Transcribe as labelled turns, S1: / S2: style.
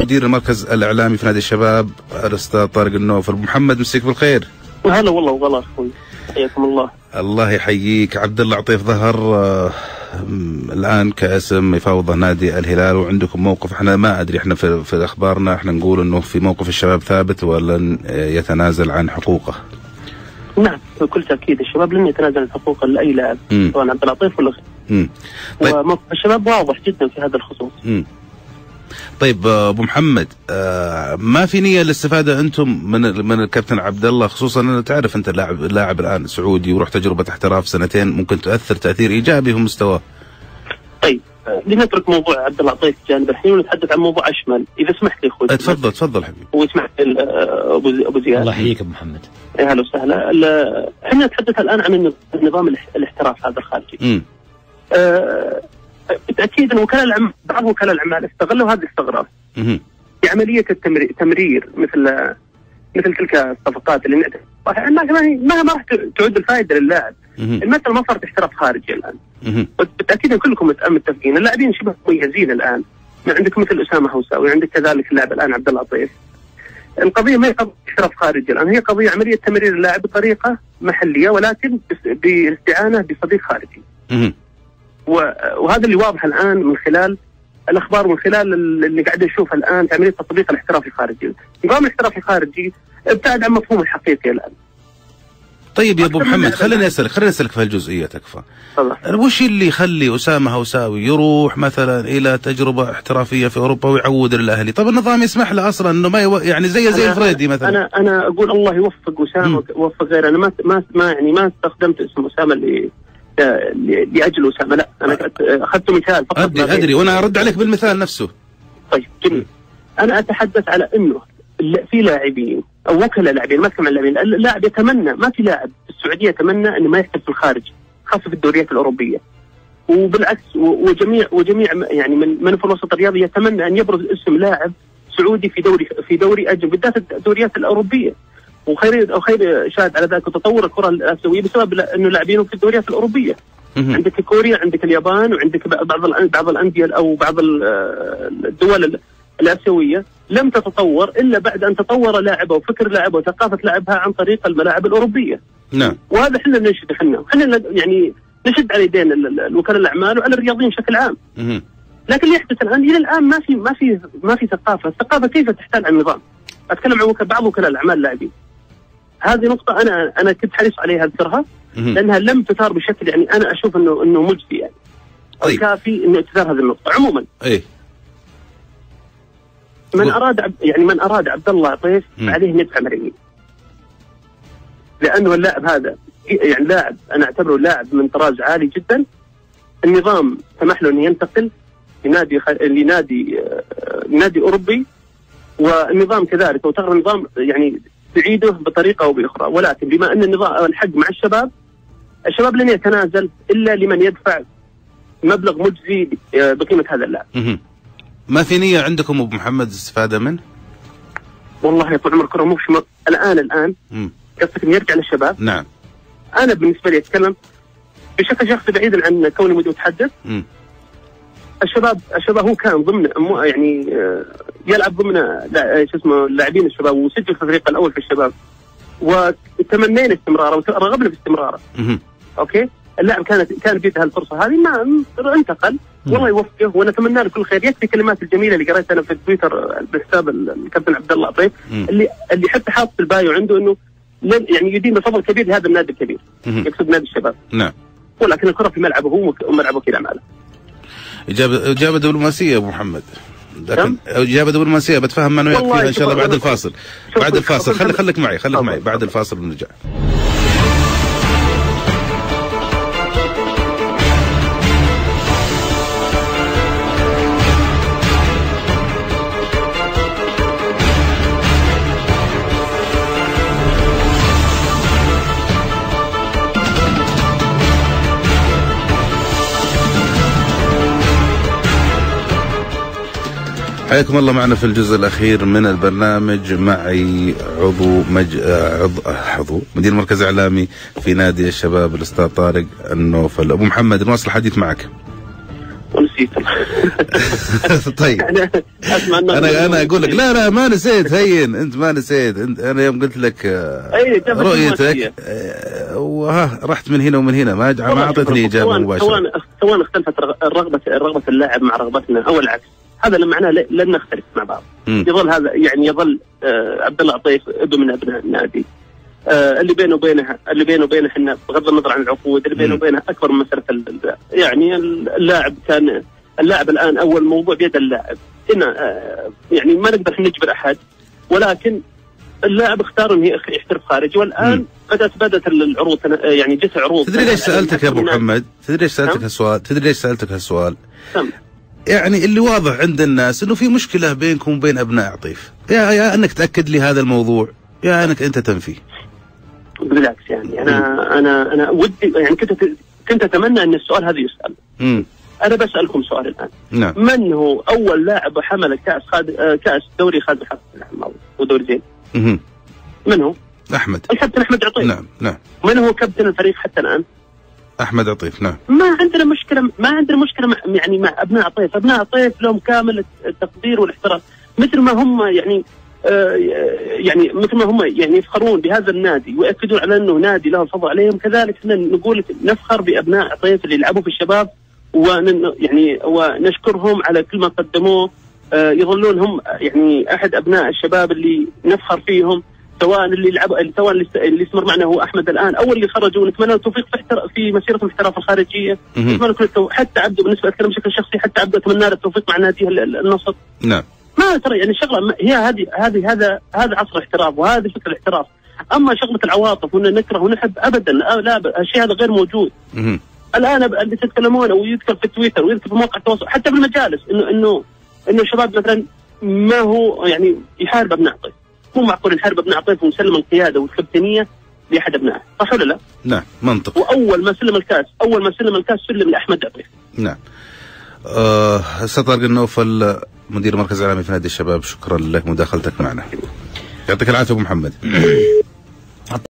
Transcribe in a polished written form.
S1: مدير المركز الإعلامي في نادي الشباب الأستاذ طارق النوفل. أبو محمد مسيك بالخير.
S2: هلا والله وغلا أخوي، حياكم الله.
S1: الله يحييك. عبد الله عطيف ظهر الآن كاسم يفاوض نادي الهلال وعندكم موقف، احنا ما أدري، احنا في أخبارنا احنا نقول أنه في موقف الشباب ثابت ولن يتنازل عن حقوقه.
S2: نعم بكل تأكيد الشباب لن يتنازل عن حقوقه لأي لاعب سواء عبد العطيف ولا غيره.
S1: طيب.
S2: وموقف الشباب واضح جدا في هذا الخصوص.
S1: طيب ابو محمد، ما في نيه للاستفاده انتم من الكابتن عبد الله، خصوصا انه تعرف انت اللاعب الان سعودي وروح تجربه احتراف سنتين ممكن تؤثر تاثير ايجابي في مستواه.
S2: طيب لنترك موضوع عبد الله عطيف جانب الحين ونتحدث عن موضوع اشمل اذا سمحت لي اخوي.
S1: تفضل حبيبي.
S2: واسمح ابو زياد.
S3: الله يحييك ابو محمد.
S2: اهلا وسهلا. احنا نتحدث الان عن نظام الاحتراف هذا الخارجي. بالتاكيد ان بعض وكلاء الاعمال استغلوا هذه الثغره في عمليه التمرير مثل تلك الصفقات اللي ما راح تعود الفائده للاعب. المساله ما صارت احتراف خارجي الان. بالتاكيد كلكم متفقين اللاعبين شبه مميزين الان، عندك مثل اسامه هوساوي، عندك كذلك اللاعب الان عبد الله عطيف. القضيه ما هي قضيه احتراف خارجي الان، هي قضيه عمليه تمرير اللاعب بطريقه محليه ولكن باستعانه بصديق خارجي. وهذا اللي واضح الان من خلال الاخبار ومن خلال اللي قاعد نشوفه الان في عمليه تطبيق الاحتراف الخارجي. نظام الاحتراف الخارجي ابتعد عن مفهوم الحقيقي الان.
S1: طيب يا ابو محمد خليني اسالك في هالجزئيه تكفى. وش اللي يخلي اسامه هوساوي يروح مثلا الى تجربه احترافيه في اوروبا ويعود للاهلي؟ طب النظام يسمح له اصلا انه ما يعني زي الفريدي مثلا.
S2: انا اقول الله يوفق اسامه ووفق غيره. انا ما استخدمت اسم اسامه لاجل اسامه، لا انا اخذت مثال فقط.
S1: ادري وانا ارد عليك بالمثال نفسه.
S2: طيب جميل. انا اتحدث على انه في لاعبين او وكلاء لاعبين، ما اتكلم عن لاعبين، اللاعب يتمنى، ما في لاعب في السعوديه يتمنى انه ما يحترف في الخارج خاصه في الدوريات الاوروبيه. وبالعكس وجميع يعني من في الوسط الرياضي يتمنى ان يبرز اسم لاعب سعودي في دوري اجنبي بالذات الدوريات الاوروبيه. وخير شاهد على ذلك تطور الكره الاسيويه بسبب انه لاعبين في الدوريات الاوروبيه. عندك كوريا، عندك اليابان، وعندك بعض الانديه او بعض الدول الاسيويه لم تتطور الا بعد ان تطور لاعبه وفكر لاعبه وثقافه لاعبها عن طريق الملاعب الاوروبيه.
S1: نعم.
S2: وهذا احنا ننشد، احنا يعني نشد على يدين وكلاء الاعمال وعلى الرياضيين بشكل عام. لكن اللي يحدث الان الى الان ما في ثقافه، الثقافه كيف تحتال عن النظام. اتكلم عن بعض وكلاء الاعمال اللاعبين. هذه نقطة أنا كنت حريص عليها أذكرها لأنها لم تثار بشكل يعني أنا أشوف إنه مجدي يعني.
S1: طيب.
S2: كافي إنه تثار هذه النقطة. عموما من أراد عبد الله عطيف عليه ندفع مريمين. لأنه اللاعب هذا يعني لاعب أنا أعتبره لاعب من طراز عالي جدا. النظام سمح له أن ينتقل لنادي أوروبي، والنظام كذلك وتغير النظام يعني تعيده بطريقة أو بأخرى. ولكن بما أن النظام الحق مع الشباب لن يتنازل إلا لمن يدفع مبلغ مجزي بقيمة هذا اللاعب.
S1: ما في نية عندكم أبو محمد استفادة منه؟
S2: والله يا طول عمرك مش الآن قصدك إنه يرجع للشباب؟
S1: نعم.
S2: أنا بالنسبة لي أتكلم بشكل شخصي بعيدا عن كوني متحدث. الشباب هو كان ضمن يعني يلعب ضمن اللاعبين الشباب وسجل في الفريق الاول في الشباب، وتمنينا استمراره ورغبنا في استمراره. اوكي، اللاعب كان بيده هالفرصه هذه، ما انتقل. والله يوفقه ونتمنى له كل خير. يكفي الكلمات الجميله اللي قريتها انا في تويتر بحساب الكابتن عبد الله عطيف اللي حتى حاط في البايو عنده انه يعني يدين بفضل كبير لهذا النادي الكبير، يقصد نادي الشباب.
S1: نعم.
S2: ولكن الكره في ملعبه هو وملعبه كذا ماله.
S1: إجابة دبلوماسية يا أبو محمد، لكن إجابة دبلوماسية بتفهم ما فيها إن شاء الله بعد الفاصل. خليك معي بعد الفاصل بنرجع. حياكم الله معنا في الجزء الأخير من البرنامج. معي عضو مدير مركز إعلامي في نادي الشباب الأستاذ طارق النوفل. أبو محمد نواصل الحديث معك. طيب انا اقول لك لا ما نسيت، هين انت ما نسيت، انا يوم قلت لك رؤيتك وها رحت من هنا ومن هنا، ما اعطيتني اجابه مباشره.
S2: سواء اختلفت رغبه اللاعب مع رغبتنا او العكس، هذا معناه لن نختلف مع بعض. يظل هذا يعني يظل عبد الله عطيف ابن من ابناء النادي، اللي بينه وبينه احنا بغض النظر عن العقود اللي بينه وبينه اكبر من مساله يعني اللاعب الان اول موضوع بيد اللاعب. هنا يعني ما نقدر نجبر احد، ولكن اللاعب اختار انه يحترف خارجي، والان بدات العروض يعني جت عروض.
S1: تدري ليش سالتك يا ابو محمد؟ تدري ليش سالتك هالسؤال؟ يعني اللي واضح عند الناس انه في مشكله بينكم وبين ابناء عطيف، يا انك تاكد لي هذا الموضوع يا انك انت تنفيه.
S2: بالعكس يعني انا ودي يعني كنت اتمنى ان السؤال هذا يسال. انا بسالكم سؤال الان.
S1: نعم.
S2: من هو اول لاعب حمل كاس دوري خالد بن حفص ودوري زين؟ من هو؟
S1: احمد.
S2: الكابتن احمد عطيف.
S1: نعم.
S2: من هو كابتن الفريق حتى الان؟
S1: احمد عطيف. نعم.
S2: ما عندنا مشكله مع ابناء عطيف. ابناء عطيف لهم كامل التقدير والاحترام، مثل ما هم يعني مثل ما هم يعني يفخرون بهذا النادي ويأكدون على انه نادي له الفضل عليهم، كذلك احنا نقول نفخر بابناء عطيف اللي يلعبوا في الشباب، ونشكرهم على كل ما قدموه. يظلون هم يعني احد ابناء الشباب اللي نفخر فيهم، سواء اللي يلعب سواء اللي استمر معنا هو احمد الان او اللي خرجوا، ونتمنى له التوفيق في مسيره الاحتراف الخارجيه. نتمنى له حتى عبده، بالنسبه اتكلم بشكل شخصي، حتى عبده اتمنى له التوفيق مع ناديه النصر.
S1: نعم.
S2: ما ترى يعني الشغله هي هذا عصر الاحتراف وهذه فكره الاحتراف. اما شغله العواطف وان نكره ونحب ابدا لا، الشيء هذا غير موجود. الان اللي تتكلمون او يذكر في تويتر ويذكر في مواقع التواصل حتى في المجالس انه الشباب مثلا ما هو يعني يحارب ابناء عطيف. مو معقول نحارب ابناء عطيف ونسلم القياده والكابتنيه لاحد ابنائه، صح ولا لا؟
S1: نعم، منطق.
S2: واول ما سلم الكاس سلم لاحمد عطيف.
S1: نعم. استاذ طارق النوفل، مدير مركز اعلامي في نادي الشباب، شكرا لك مداخلتك معنا. يعطيك العافيه ابو محمد.